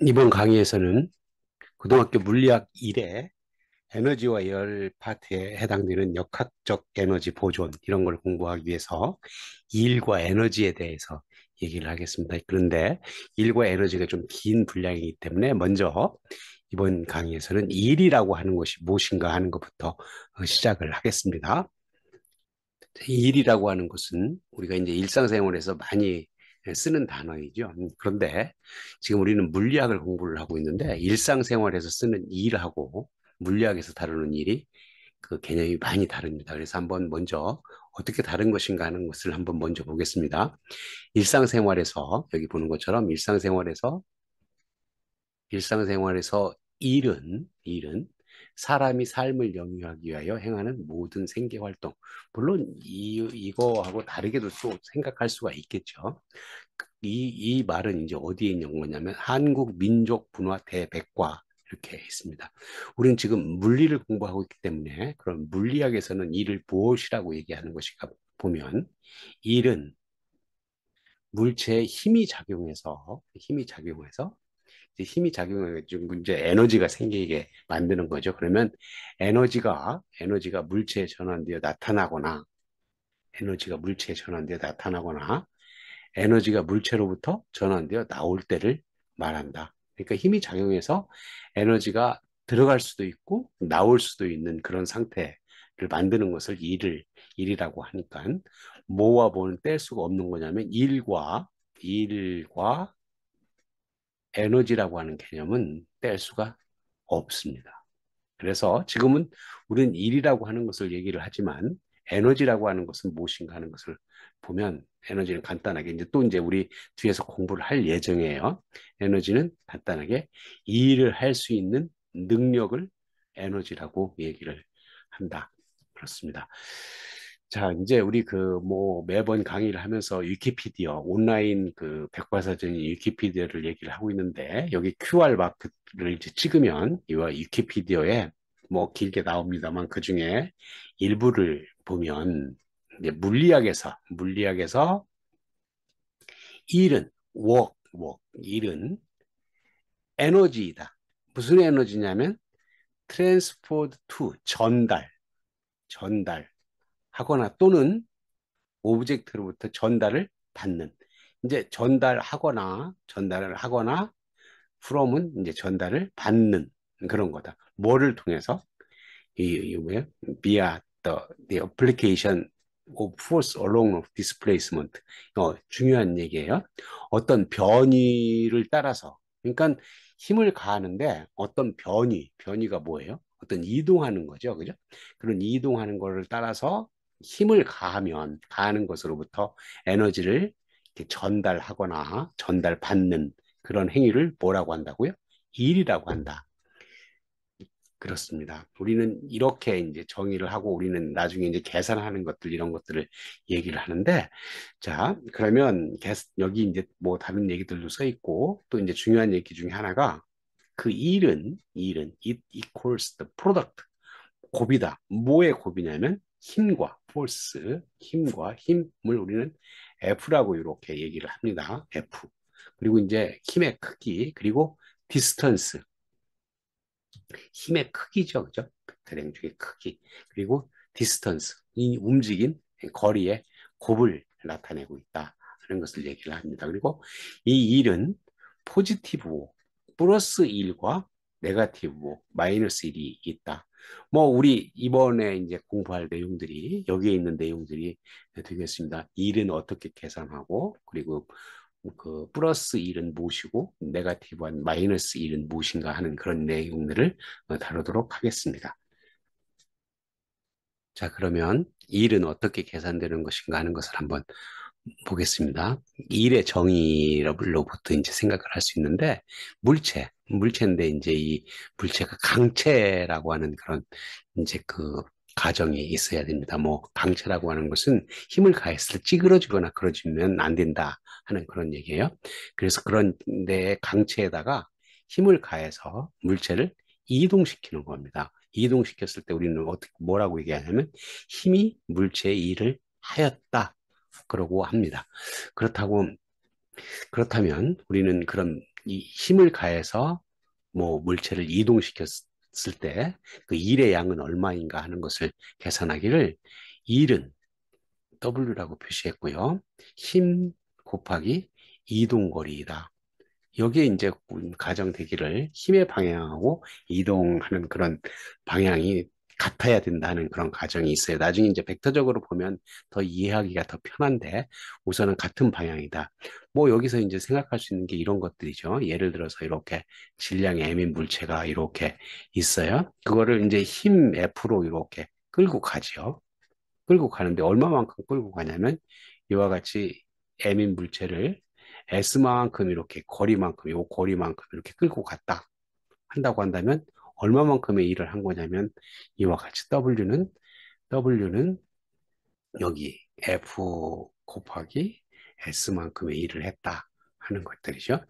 이번 강의에서는 고등학교 물리학 1의 에너지와 열 파트에 해당되는 역학적 에너지 보존 이런 걸 공부하기 위해서 일과 에너지에 대해서 얘기를 하겠습니다. 그런데 일과 에너지가 좀 긴 분량이기 때문에 먼저 이번 강의에서는 일이라고 하는 것이 무엇인가 하는 것부터 시작을 하겠습니다. 일이라고 하는 것은 우리가 이제 일상생활에서 많이 쓰는 단어이죠. 그런데 지금 우리는 물리학을 공부를 하고 있는데 일상생활에서 쓰는 일하고 물리학에서 다루는 일이 그 개념이 많이 다릅니다. 그래서 한번 먼저 어떻게 다른 것인가 하는 것을 한번 먼저 보겠습니다. 일상생활에서 여기 보는 것처럼 일상생활에서 일은 사람이 삶을 영위하기 위하여 행하는 모든 생계 활동. 물론 이거하고 다르게도 또 생각할 수가 있겠죠. 이 말은 이제 어디에 있는 거냐면 한국 민족 문화 대백과 이렇게 있습니다. 우리는 지금 물리를 공부하고 있기 때문에 그럼 물리학에서는 일을 무엇이라고 얘기하는 것인가 보면 일은 물체에 힘이 작용해가지고 이제 에너지가 생기게 만드는 거죠. 그러면 에너지가 물체에 전환되어 나타나거나 에너지가 물체에 전환되어 나타나거나 에너지가 물체로부터 전환되어 나올 때를 말한다. 그러니까 힘이 작용해서 에너지가 들어갈 수도 있고 나올 수도 있는 그런 상태를 만드는 것을 일이라고 하니까 뭐와 뭐는 뗄 수가 없는 거냐면 일과 에너지라고 하는 개념은 뗄 수가 없습니다. 그래서 지금은 우리는 일이라고 하는 것을 얘기를 하지만 에너지라고 하는 것은 무엇인가 하는 것을 보면 에너지는 간단하게 이제 우리 뒤에서 공부를 할 예정이에요. 에너지는 간단하게 이 일을 할 수 있는 능력을 에너지라고 얘기를 한다. 그렇습니다. 자, 이제 우리 그 뭐 매번 강의를 하면서 위키피디아 온라인 그 백과사전인 위키피디아를 얘기를 하고 있는데 여기 QR 마크를 이제 찍으면 이와 위키피디아에 뭐 길게 나옵니다만 그 중에 일부를 보면 이제 물리학에서 일은 일은 에너지이다. 무슨 에너지냐면 transport to 전달하거나 또는 오브젝트로부터 전달을 받는. 이제 전달을 하거나 from은 이제 전달을 받는 그런 거다. 뭐를 통해서? 이 뭐야? via the application of force along of displacement. 중요한 얘기예요. 어떤 변이를 따라서. 그러니까 힘을 가하는데 어떤 변이가 뭐예요? 어떤 이동하는 거죠. 그죠? 그런 이동하는 거를 따라서 힘을 가하는 것으로부터 에너지를 이렇게 전달하거나 전달받는 그런 행위를 뭐라고 한다고요? 일이라고 한다. 그렇습니다. 우리는 이렇게 이제 정의를 하고 우리는 나중에 이제 계산하는 것들 이런 것들을 얘기를 하는데 자, 그러면 여기 이제 뭐 다른 얘기들도 써 있고 또 이제 중요한 얘기 중에 하나가 그 일은 it equals the product 곱이다. 뭐의 곱이냐면 힘과 힘을 우리는 F라고 이렇게 얘기를 합니다. F. 그리고 이제 힘의 크기 그리고 디스턴스 힘의 크기죠. 그죠? 대량 중의 크기. 그리고 디스턴스. 이 움직인 거리의 곱을 나타내고 있다. 하는 것을 얘기를 합니다. 그리고 이 일은 포지티브 플러스 1과 네가티브 마이너스 1이 있다. 뭐 우리 이번에 이제 공부할 내용들이 여기에 있는 내용들이 되겠습니다. 일은 어떻게 계산하고 그리고 그 플러스 1은 무엇이고 네가티브한 마이너스 1은 무엇인가 하는 그런 내용들을 다루도록 하겠습니다. 자, 그러면 일은 어떻게 계산되는 것인가 하는 것을 한번 보겠습니다. 일의 정의로부터 이제 생각을 할 수 있는데 물체인데 이제 이 물체가 강체라고 하는 그런 이제 그 가정이 있어야 됩니다. 뭐 강체라고 하는 것은 힘을 가했을 때 찌그러지거나 그러지면 안 된다 하는 그런 얘기예요. 그래서 그런 데 강체에다가 힘을 가해서 물체를 이동시키는 겁니다. 이동시켰을 때 우리는 어떻게 뭐라고 얘기하냐면 힘이 물체의 일을 하였다. 그러고 합니다. 그렇다고 그렇다면 우리는 그런 이 힘을 가해서 뭐 물체를 이동시켰을 때 그 일의 양은 얼마인가 하는 것을 계산하기를 일은 W라고 표시했고요. 힘 곱하기 이동거리이다. 여기에 이제 가정되기를 힘의 방향하고 이동하는 그런 방향이 같아야 된다는 그런 가정이 있어요. 나중에 이제 벡터적으로 보면 더 이해하기가 더 편한데 우선은 같은 방향이다. 뭐 여기서 이제 생각할 수 있는 게 이런 것들이죠. 예를 들어서 이렇게 질량의 M인 물체가 이렇게 있어요. 그거를 이제 힘 F로 이렇게 끌고 가죠. 끌고 가는데 얼마만큼 끌고 가냐면 이와 같이 M인 물체를 S만큼 이렇게 거리만큼, 요 거리만큼 이렇게 끌고 갔다 한다고 한다면 얼마만큼의 일을 한 거냐면 이와 같이 W는 여기 F 곱하기 S만큼의 일을 했다 하는 것들이죠.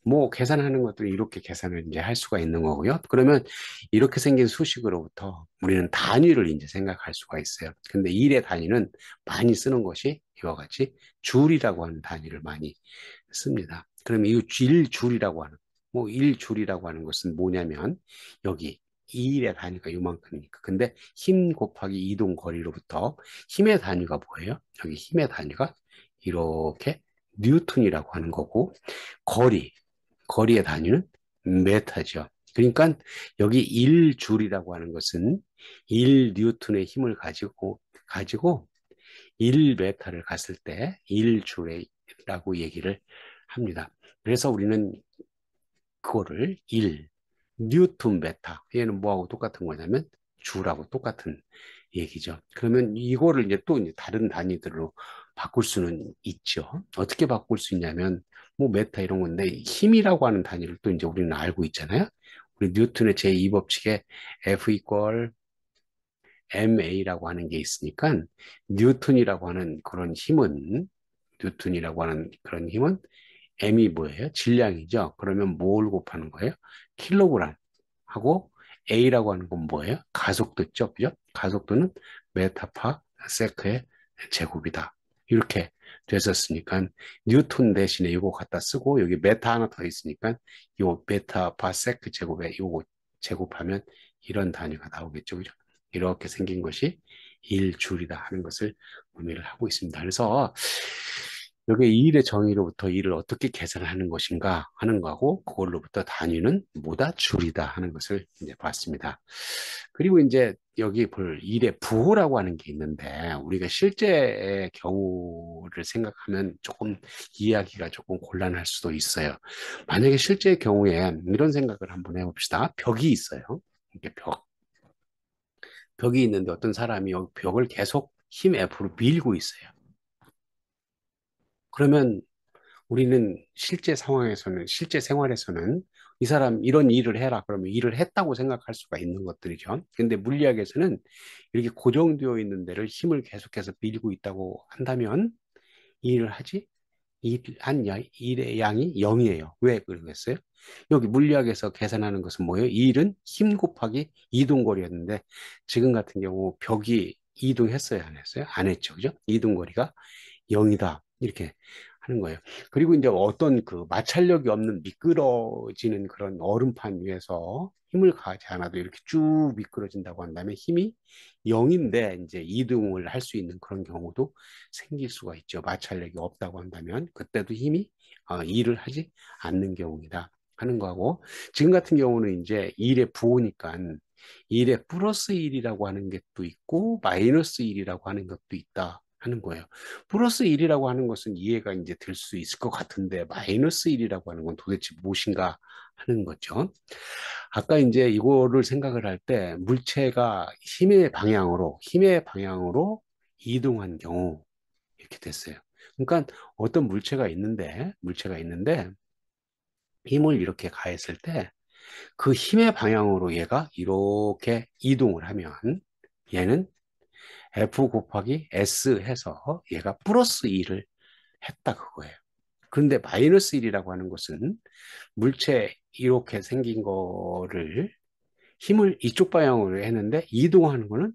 뭐 계산하는 것들은 이렇게 계산을 이제 할 수가 있는 거고요. 그러면 이렇게 생긴 수식으로부터 우리는 단위를 이제 생각할 수가 있어요. 근데 일의 단위는 많이 쓰는 것이 이와 같이 줄이라고 하는 단위를 많이 씁니다. 그럼 이 일줄이라고 하는 뭐 일줄이라고 하는 것은 뭐냐면 여기 이 일의 단위가 이만큼이니까. 근데 힘 곱하기 이동 거리로부터 힘의 단위가 뭐예요? 여기 힘의 단위가 이렇게 뉴턴이라고 하는 거고 거리의 단위는 메타죠. 그러니까 여기 1줄이라고 하는 것은 1뉴턴의 힘을 가지고 1메타를 갔을 때 1줄이라고 얘기를 합니다. 그래서 우리는 그거를 1 뉴턴 메타 얘는 뭐하고 똑같은 거냐면 주라고 똑같은 얘기죠. 그러면 이거를 이제 또 이제 다른 단위들로 바꿀 수는 있죠. 어떻게 바꿀 수 있냐면 뭐 메타 이런 건데 힘이라고 하는 단위를 또 이제 우리는 알고 있잖아요. 우리 뉴턴의 제2법칙에 F 이퀄 MA라고 하는 게 있으니까 뉴턴이라고 하는 그런 힘은 뉴턴이라고 하는 그런 힘은 M이 뭐예요? 질량이죠. 그러면 뭘 곱하는 거예요? 킬로그램 하고 A라고 하는 건 뭐예요? 가속도죠. 그죠? 가속도는 메타파 세크의 제곱이다. 이렇게 됐었으니까 뉴턴 대신에 이거 갖다 쓰고 여기 메타 하나 더 있으니까 요 메타 파 세크 제곱에 요거 제곱하면 이런 단위가 나오겠죠. 그죠? 이렇게 생긴 것이 1줄이다 하는 것을 의미를 하고 있습니다. 그래서 여기 이 일의 정의로부터 일을 어떻게 계산하는 것인가 하는 거고 그걸로부터 단위는 뭐다? 줄이다 하는 것을 이제 봤습니다. 그리고 이제 여기 볼 일의 부호라고 하는 게 있는데 우리가 실제의 경우를 생각하면 조금 이해하기가 조금 곤란할 수도 있어요. 만약에 실제의 경우에 이런 생각을 한번 해봅시다. 벽이 있어요. 이게 벽이 있는데 어떤 사람이 여기 벽을 계속 힘 F로 밀고 있어요. 그러면 우리는 실제 상황에서는, 실제 생활에서는 이 사람 이런 일을 해라. 그러면 일을 했다고 생각할 수가 있는 것들이죠. 근데 물리학에서는 이렇게 고정되어 있는 데를 힘을 계속해서 밀고 있다고 한다면 이 일을 하지? 일의 양이 0이에요. 왜 그러겠어요? 여기 물리학에서 계산하는 것은 뭐예요? 이 일은 힘 곱하기 이동거리였는데 지금 같은 경우 벽이 이동했어요? 안 했어요? 안 했죠. 그죠? 이동거리가 0이다. 이렇게 하는 거예요. 그리고 이제 어떤 그 마찰력이 없는 미끄러지는 그런 얼음판 위에서 힘을 가하지 않아도 이렇게 쭉 미끄러진다고 한다면 힘이 0인데 이제 이동을 할 수 있는 그런 경우도 생길 수가 있죠. 마찰력이 없다고 한다면 그때도 힘이 일을 하지 않는 경우이다 하는 거하고 지금 같은 경우는 이제 일의 부호니까 일의 플러스 1이라고 하는 것도 있고 마이너스 1이라고 하는 것도 있다 하는 거예요. 플러스 1이라고 하는 것은 이해가 이제 될 수 있을 것 같은데 마이너스 1이라고 하는 건 도대체 무엇인가 하는 거죠. 아까 이제 이거를 생각을 할 때 물체가 힘의 방향으로 이동한 경우 이렇게 됐어요. 그러니까 어떤 물체가 있는데 힘을 이렇게 가했을 때 그 힘의 방향으로 얘가 이렇게 이동을 하면 얘는 F 곱하기 S 해서 얘가 플러스 2를 했다 그거예요. 그런데 마이너스 1이라고 하는 것은 물체 이렇게 생긴 거를 힘을 이쪽 방향으로 했는데 이동하는 거는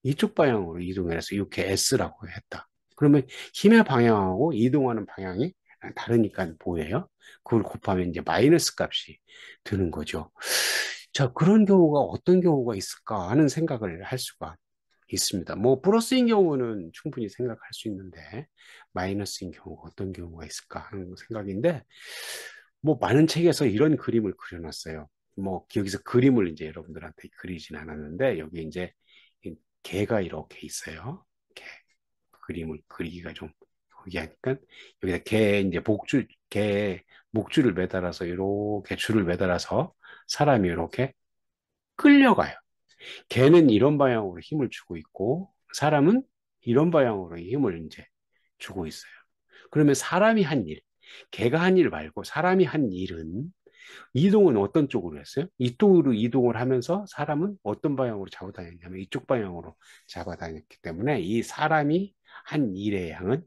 이쪽 방향으로 이동해서 이렇게 S라고 했다. 그러면 힘의 방향하고 이동하는 방향이 다르니까 뭐예요? 그걸 곱하면 이제 마이너스 값이 드는 거죠. 자, 그런 경우가 어떤 경우가 있을까 하는 생각을 할 수가 있습니다. 뭐 플러스인 경우는 충분히 생각할 수 있는데 마이너스인 경우가 어떤 경우가 있을까 하는 생각인데 뭐 많은 책에서 이런 그림을 그려놨어요. 뭐 여기서 그림을 이제 여러분들한테 그리진 않았는데 여기 이제 이 개가 이렇게 있어요. 개 그림을 그리기가 좀 거기 하니까 여기다 개 이제 개 목줄을 매달아서 이렇게 줄을 매달아서 사람이 이렇게 끌려가요. 개는 이런 방향으로 힘을 주고 있고 사람은 이런 방향으로 힘을 이제 주고 있어요. 그러면 사람이 한 일, 개가 한 일 말고 사람이 한 일은 이동은 어떤 쪽으로 했어요? 이쪽으로 이동을 하면서 사람은 어떤 방향으로 잡아다녔냐면 이쪽 방향으로 잡아다녔기 때문에 이 사람이 한 일의 양은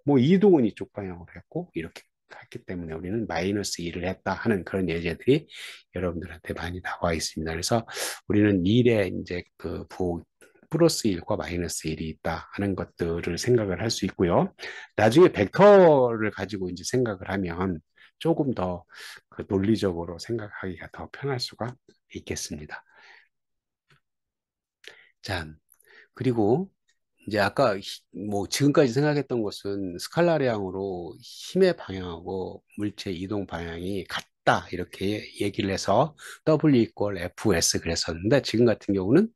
뭐 이동은 이쪽 방향으로 했고 이렇게 했기 때문에 우리는 마이너스 1을 했다 하는 그런 예제들이 여러분들한테 많이 나와 있습니다. 그래서 우리는 일에 이제 플러스 1과 마이너스 1이 있다 하는 것들을 생각을 할 수 있고요. 나중에 벡터를 가지고 이제 생각을 하면 조금 더 그 논리적으로 생각하기가 더 편할 수가 있겠습니다. 자, 그리고 이제 아까 뭐 지금까지 생각했던 것은 스칼라량으로 힘의 방향하고 물체 이동 방향이 같다 이렇게 얘기를 해서 W 이퀄 FS 그랬었는데 지금 같은 경우는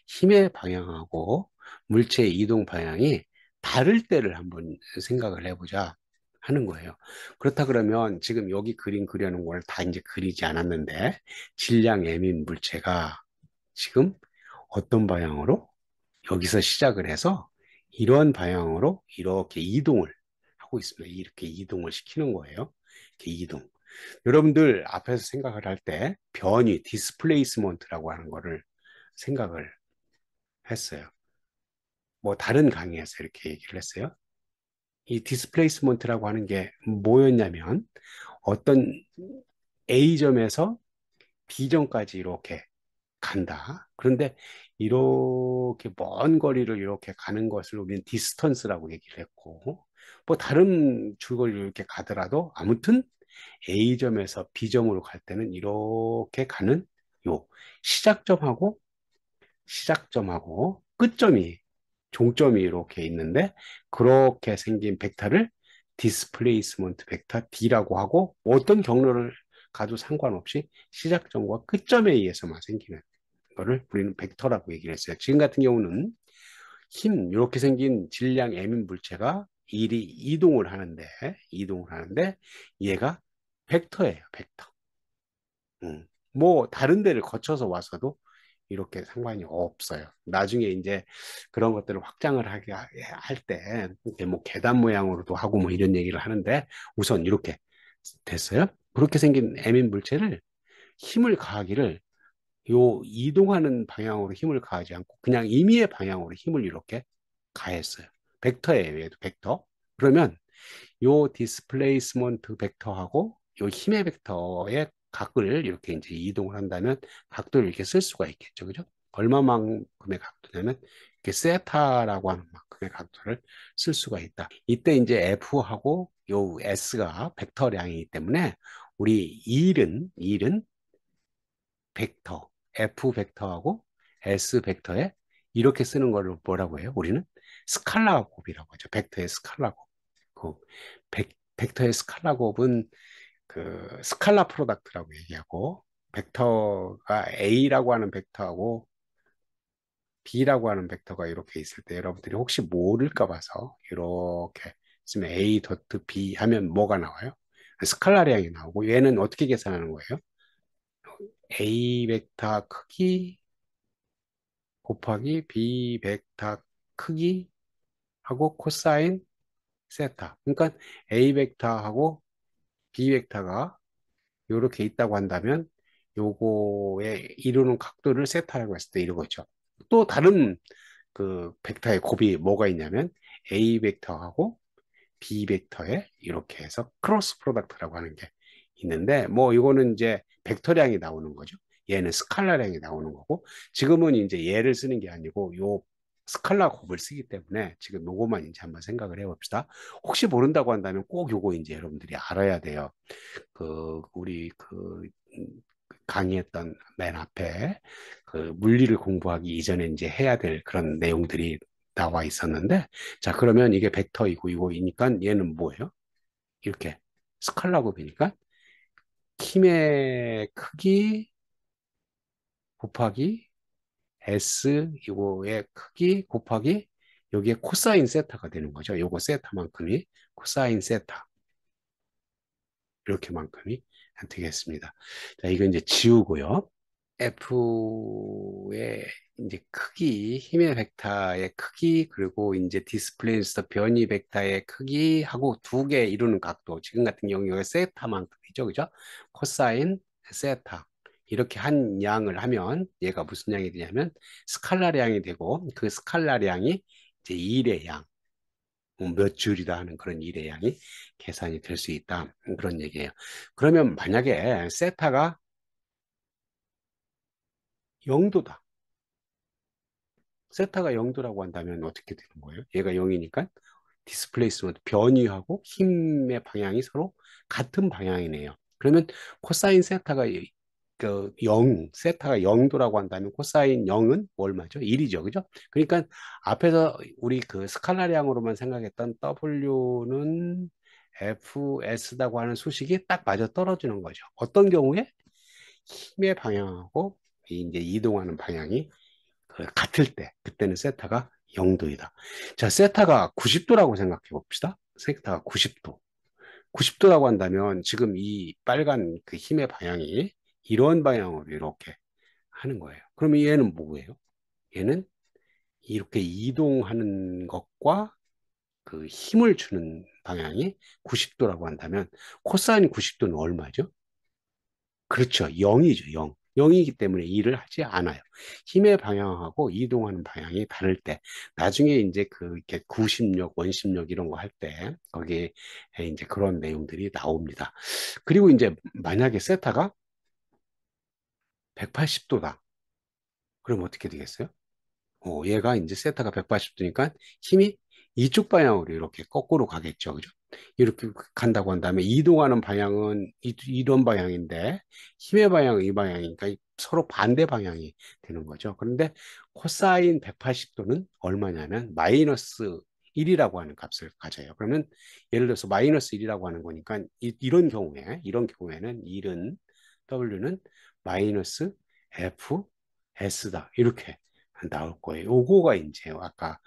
힘의 방향하고 물체의 이동 방향이 다를 때를 한번 생각을 해보자 하는 거예요. 그렇다 그러면 지금 여기 그림 그려놓은 걸 다 이제 그리지 않았는데 질량 M인 물체가 지금 어떤 방향으로 여기서 시작을 해서 이런 방향으로 이렇게 이동을 하고 있습니다. 이렇게 이동을 시키는 거예요. 이렇게 이동. 여러분들 앞에서 생각을 할 때 변이, 디스플레이스먼트라고 하는 거를 생각을 했어요. 뭐 다른 강의에서 이렇게 얘기를 했어요. 이 디스플레이스먼트라고 하는 게 뭐였냐면 어떤 A점에서 B점까지 이렇게 간다. 그런데 이렇게 먼 거리를 이렇게 가는 것을 우리는 디스턴스라고 얘기를 했고, 뭐 다른 줄거리를 이렇게 가더라도 아무튼 A점에서 B점으로 갈 때는 이렇게 가는 요 시작점하고 끝점이 종점이 이렇게 있는데 그렇게 생긴 벡터를 디스플레이스먼트 벡터 D라고 하고 어떤 경로를 가도 상관없이 시작점과 끝점에 의해서만 생기는 거를 우리는 벡터라고 얘기를 했어요. 지금 같은 경우는 이렇게 생긴 질량 M인 물체가 일이 이동을 하는데 얘가 벡터예요, 벡터. 뭐 다른 데를 거쳐서 와서도 이렇게 상관이 없어요. 나중에 이제 그런 것들을 확장을 하게 할 때, 뭐 계단 모양으로도 하고 뭐 이런 얘기를 하는데 우선 이렇게 됐어요. 그렇게 생긴 M인 물체를 힘을 가하기를 요 이동하는 방향으로 힘을 가하지 않고 그냥 임의의 방향으로 힘을 이렇게 가했어요. 벡터예요, 얘도 벡터. 그러면 요 디스플레이스먼트 벡터하고 요 힘의 벡터의 각을 이렇게 이제 이동을 한다면 각도를 이렇게 쓸 수가 있겠죠. 그죠? 얼마만큼의 각도냐면 이렇게 세타라고 하는 만큼의 각도를 쓸 수가 있다. 이때 이제 F하고 요 S가 벡터량이기 때문에 우리 일은 벡터, F 벡터하고 S 벡터에 이렇게 쓰는 거를 뭐라고 해요? 우리는 스칼라 곱이라고 하죠. 벡터의 스칼라 곱. 그 벡터의 스칼라 곱은 그 스칼라 프로덕트라고 얘기하고 벡터가 A라고 하는 벡터하고 B라고 하는 벡터가 이렇게 있을 때 여러분들이 혹시 모를까 봐서 이렇게 쓰면 A 도트 B 하면 뭐가 나와요? 스칼라량이 나오고 얘는 어떻게 계산하는 거예요? A 벡터 크기 곱하기 B 벡터 크기 하고 코사인 세타. 그러니까 A 벡터하고 B 벡터가 이렇게 있다고 한다면 요거에 이루는 각도를 세타라고 했을 때 이러고죠. 또 다른 그 벡터의 곱이 뭐가 있냐면 A 벡터하고 B 벡터에 이렇게 해서 크로스 프로덕트라고 하는 게 있는데 뭐 이거는 이제 벡터량이 나오는 거죠. 얘는 스칼라량이 나오는 거고 지금은 이제 얘를 쓰는 게 아니고 요 스칼라 곱을 쓰기 때문에 지금 요거만 이제 한번 생각을 해봅시다. 혹시 모른다고 한다면 꼭 요거 이제 여러분들이 알아야 돼요. 우리 강의했던 맨 앞에 그 물리를 공부하기 이전에 이제 해야 될 그런 내용들이 나와 있었는데, 자, 그러면 이게 벡터이고 이거이니까 얘는 뭐예요? 이렇게 스칼라 곱이니까 힘의 크기 곱하기 S 이거의 크기 곱하기 여기에 코사인 세타가 되는 거죠. 요거 세타만큼이 코사인 세타 이렇게만큼이 되겠습니다. 자, 이거 이제 지우고요. F의 이제 크기, 힘의 벡터의 크기, 그리고 이제 디스플레이스터 변이 벡터의 크기하고 두 개 이루는 각도. 지금 같은 경우에 세타만큼이죠, 그죠? 코사인 세타. 이렇게 한 양을 하면 얘가 무슨 양이 되냐면 스칼라량이 되고 그 스칼라량이 이제 1의 양, 몇 줄이다 하는 그런 1의 양이 계산이 될 수 있다. 그런 얘기예요. 그러면 만약에 세타가 0도다. 세타가 0도라고 한다면 어떻게 되는 거예요? 얘가 0이니까 디스플레이스먼트 변이하고 힘의 방향이 서로 같은 방향이네요. 그러면 코사인 세타가 그 0, 세타가 0도라고 한다면 코사인 0은 얼마죠? 1이죠. 그죠? 그러니까 앞에서 우리 그 스칼라량으로만 생각했던 W는 FS라고 하는 수식이 딱 맞아 떨어지는 거죠. 어떤 경우에 힘의 방향하고 이제 이동하는 방향이 같을 때, 그때는 세타가 0도이다. 자, 세타가 90도라고 생각해 봅시다. 세타가 90도. 90도라고 한다면 지금 이 빨간 그 힘의 방향이 이런 방향으로 이렇게 하는 거예요. 그러면 얘는 뭐예요? 얘는 이렇게 이동하는 것과 그 힘을 주는 방향이 90도라고 한다면 코사인 90도는 얼마죠? 그렇죠. 0이죠. 0. 0이기 때문에 일을 하지 않아요. 힘의 방향하고 이동하는 방향이 다를 때, 나중에 이제 이렇게 구심력, 원심력 이런 거 할 때, 거기에 이제 그런 내용들이 나옵니다. 그리고 이제 만약에 세타가 180도다. 그럼 어떻게 되겠어요? 얘가 이제 세타가 180도니까 힘이 이쪽 방향으로 이렇게 거꾸로 가겠죠. 그죠? 이렇게 간다고 한다면 이동하는 방향은 이런 방향인데 힘의 방향은 이 방향이니까 서로 반대 방향이 되는 거죠. 그런데 코사인 180도는 얼마냐면 마이너스 1이라고 하는 값을 가져요. 그러면 예를 들어서 마이너스 1이라고 하는 거니까 이런 경우에는 1은 W는 마이너스 F S다. 이렇게 나올 거예요. 요거가 이제 아까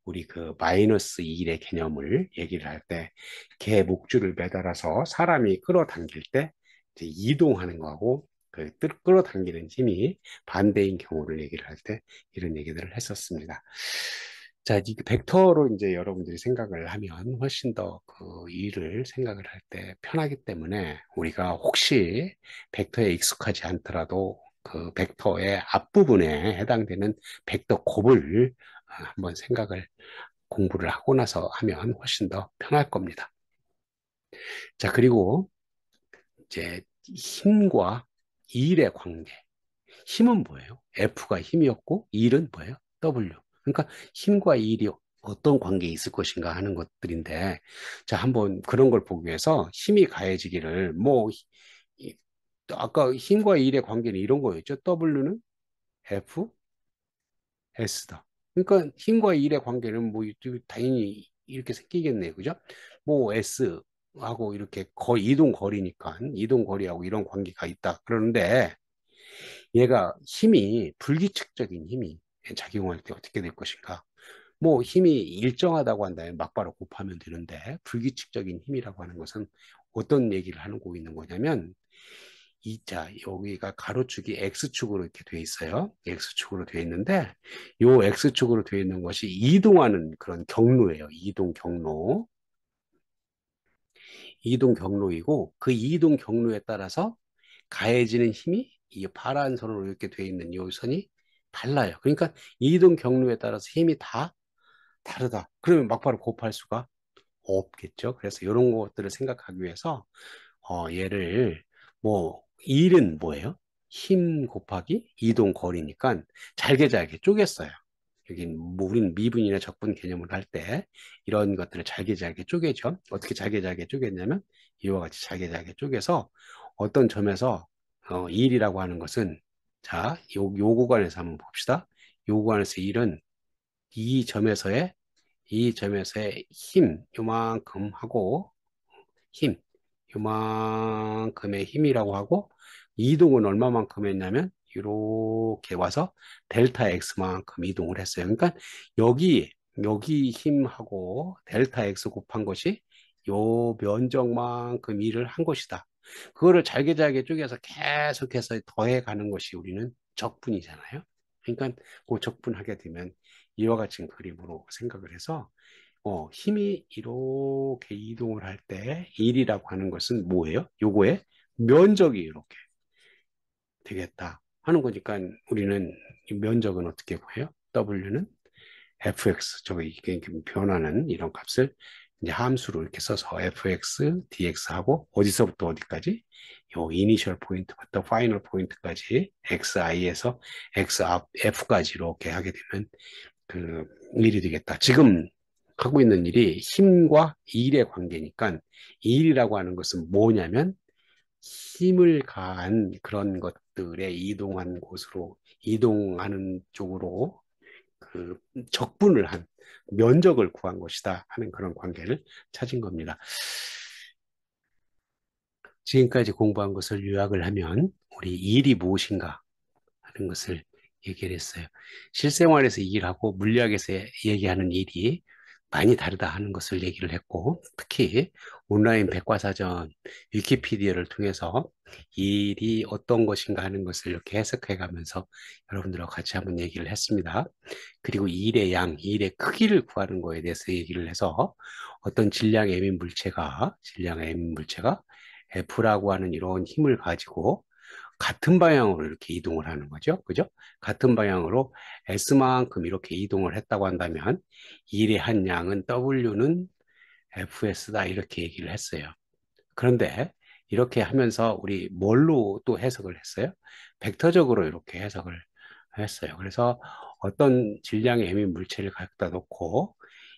우리 그 마이너스 1의 개념을 얘기를 할 때 개 목줄을 매달아서 사람이 끌어당길 때 이제 이동하는 거하고 끌어당기는 힘이 반대인 경우를 얘기를 할 때 이런 얘기들을 했었습니다. 자, 이 벡터로 이제 여러분들이 생각을 하면 훨씬 더 그 일을 생각을 할 때 편하기 때문에 우리가 혹시 벡터에 익숙하지 않더라도 그 벡터의 앞부분에 해당되는 벡터 곱을 한번 생각을 공부를 하고 나서 하면 훨씬 더 편할 겁니다. 자, 그리고 이제 힘과 일의 관계. 힘은 뭐예요? F가 힘이었고 일은 뭐예요? W. 그러니까 힘과 일이 어떤 관계에 있을 것인가 하는 것들인데, 자, 한번 그런 걸 보기 위해서 힘이 가해지기를 아까 힘과 일의 관계는 이런 거였죠. W는 F, S다. 그러니까 힘과 일의 관계는 뭐 당연히 이렇게 생기겠네요. 그죠? 뭐 S하고 이렇게 거의 이동 거리니까 이동 거리하고 이런 관계가 있다. 그러는데 얘가 힘이 불규칙적인 힘이 작용할 때 어떻게 될 것인가? 뭐 힘이 일정하다고 한다면 막바로 곱하면 되는데 불규칙적인 힘이라고 하는 것은 어떤 얘기를 하고 있는 거냐면 자, 여기가 가로축이 X축으로 이렇게 돼 있어요. X축으로 돼 있는데, 요 X축으로 돼 있는 것이 이동하는 그런 경로예요. 이동 경로. 이동 경로이고, 그 이동 경로에 따라서 가해지는 힘이 이 파란 선으로 이렇게 돼 있는 요 선이 달라요. 그러니까 이동 경로에 따라서 힘이 다 다르다. 그러면 막바로 곱할 수가 없겠죠. 그래서 이런 것들을 생각하기 위해서 얘를 뭐 일은 뭐예요? 힘 곱하기 이동 거리니까 잘게 잘게 쪼갰어요. 여기 뭐 우리는 미분이나 적분 개념을 할 때 이런 것들을 잘게 잘게 쪼개죠. 어떻게 잘게 잘게 쪼갰냐면 이와 같이 잘게 잘게 쪼개서 어떤 점에서 1이라고 하는 것은 자, 요 구간에서 한번 봅시다. 요 구간에서 1은 이 점에서의 힘 요만큼 하고 힘 요만큼의 힘이라고 하고 이동은 얼마만큼 했냐면 이렇게 와서 델타 X만큼 이동을 했어요. 그러니까 여기 힘하고 델타 X 곱한 것이 요 면적만큼 일을 한 것이다. 그거를 잘게 잘게 쪼개서 계속해서 더해 가는 것이 우리는 적분이잖아요. 그러니까 그 적분하게 되면 이와 같은 그림으로 생각을 해서 힘이 이렇게 이동을 할 때 1이라고 하는 것은 뭐예요? 요거의 면적이 이렇게 되겠다 하는 거니까 우리는 이 면적은 어떻게 구해요? W는 fx, 저기 이게 변하는 이런 값을 이제 함수로 이렇게 써서 fx, dx하고 어디서부터 어디까지? 요 이니셜 포인트부터 파이널 포인트까지 xi에서 x 앞 f까지 이렇게 하게 되면 그 일이 되겠다. 지금 하고 있는 일이 힘과 일의 관계니까 일이라고 하는 것은 뭐냐면 힘을 가한 그런 것들에 이동한 곳으로 이동하는 쪽으로 그 적분을 한 면적을 구한 것이다 하는 그런 관계를 찾은 겁니다. 지금까지 공부한 것을 요약을 하면 우리 일이 무엇인가 하는 것을 얘기를 했어요. 실생활에서 일하고 물리학에서 얘기하는 일이 많이 다르다 하는 것을 얘기를 했고, 특히 온라인 백과사전, 위키피디아를 통해서 이 일이 어떤 것인가 하는 것을 이렇게 해석해 가면서 여러분들하고 같이 한번 얘기를 했습니다. 그리고 일의 양, 일의 크기를 구하는 거에 대해서 얘기를 해서 어떤 질량의 m 물체가 F라고 하는 이런 힘을 가지고 같은 방향으로 이렇게 이동을 하는 거죠. 그죠? 같은 방향으로 S만큼 이렇게 이동을 했다고 한다면 일의 한 양은 W는 FS다 이렇게 얘기를 했어요. 그런데 이렇게 하면서 우리 뭘로 또 해석을 했어요? 벡터적으로 이렇게 해석을 했어요. 그래서 어떤 질량의 M인 물체를 갖다 놓고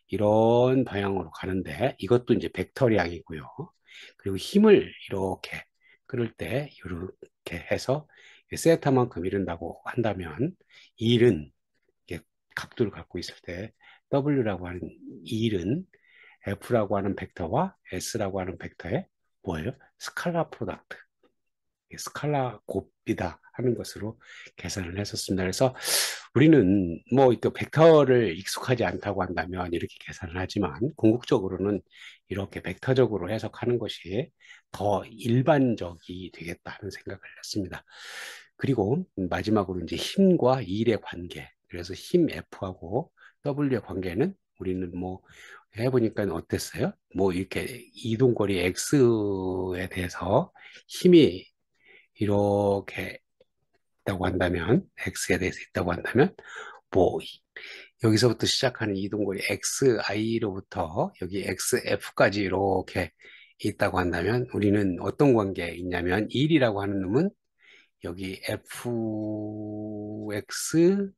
이런 방향으로 가는데 이것도 이제 벡터량이고요. 그리고 힘을 이렇게 끌을 때 이렇게 해서 세타만큼 이른다고 한다면 일은 이게 각도를 갖고 있을 때 W라고 하는 일은 F라고 하는 벡터와 S라고 하는 벡터의 뭐예요? 스칼라 프로덕트. 스칼라 곱이다 하는 것으로 계산을 했었습니다. 그래서 우리는 뭐 또 벡터를 익숙하지 않다고 한다면 이렇게 계산을 하지만 궁극적으로는 이렇게 벡터적으로 해석하는 것이 더 일반적이 되겠다 하는 생각을 했습니다. 그리고 마지막으로 이제 힘과 일의 관계. 그래서 힘 F하고 W의 관계는 우리는 뭐 해보니까 어땠어요? 뭐 이렇게 이동거리 X에 대해서 힘이 이렇게 있다고 한다면, X에 대해서 있다고 한다면, 뭐, 여기서부터 시작하는 이동거리 XI로부터 여기 XF까지 이렇게 있다고 한다면, 우리는 어떤 관계에 있냐면, 1이라고 하는 놈은 여기 FX,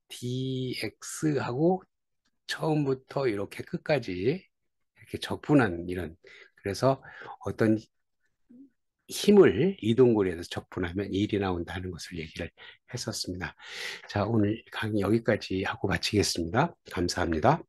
DX하고 처음부터 이렇게 끝까지 이렇게 적분한 이런, 그래서 어떤 힘을 이동거리에서 적분하면 1이 나온다는 것을 얘기를 했었습니다. 자, 오늘 강의 여기까지 하고 마치겠습니다. 감사합니다.